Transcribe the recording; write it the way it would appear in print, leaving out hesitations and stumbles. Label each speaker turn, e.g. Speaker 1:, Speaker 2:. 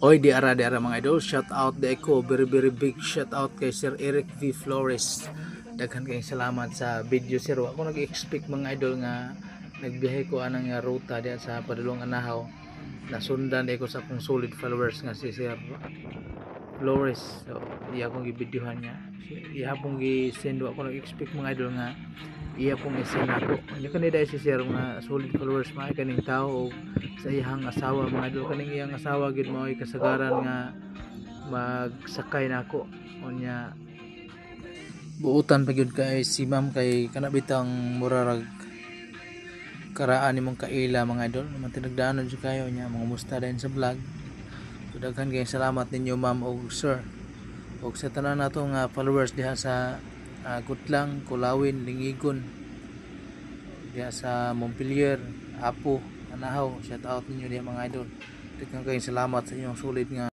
Speaker 1: Oy, di ara mga idol, shout out de ko, very big shout out kay Sir Eric V. Flores. Daghan kayong salamat sa video sir. Ako nag-expect mga idol nga nagbiyahe ko anang nga ruta diya sa padulong anahaw. Nasundan ko sa akong solid followers nga si Sir Flores. So, iya akong gibidyohan niya. Iya pong gi-send ako nag-expect mga idol nga iya pong i-send ako. Nya kanida si Sir nga solid followers mga kaning tao sa iyang asawa mga idol, kaning iyang asawa gid mao ay kasagaran nga magsakay nako unya buutan pa gyud kay si ma'am kay kana bitang murarag karaan nimong kaila mga idol naman tinagdaanan jud kayo nya mga musta din sa vlog. So daghan kayong salamat ninyo ma'am o sir og sa tanan nato nga followers diha sa Gutlang, Kulawin, Lingigon, diha sa Montpelier, Apo, Anahaw. Shout out ninyo diha mga idol. Daghan kayong salamat sa inyong sulit nga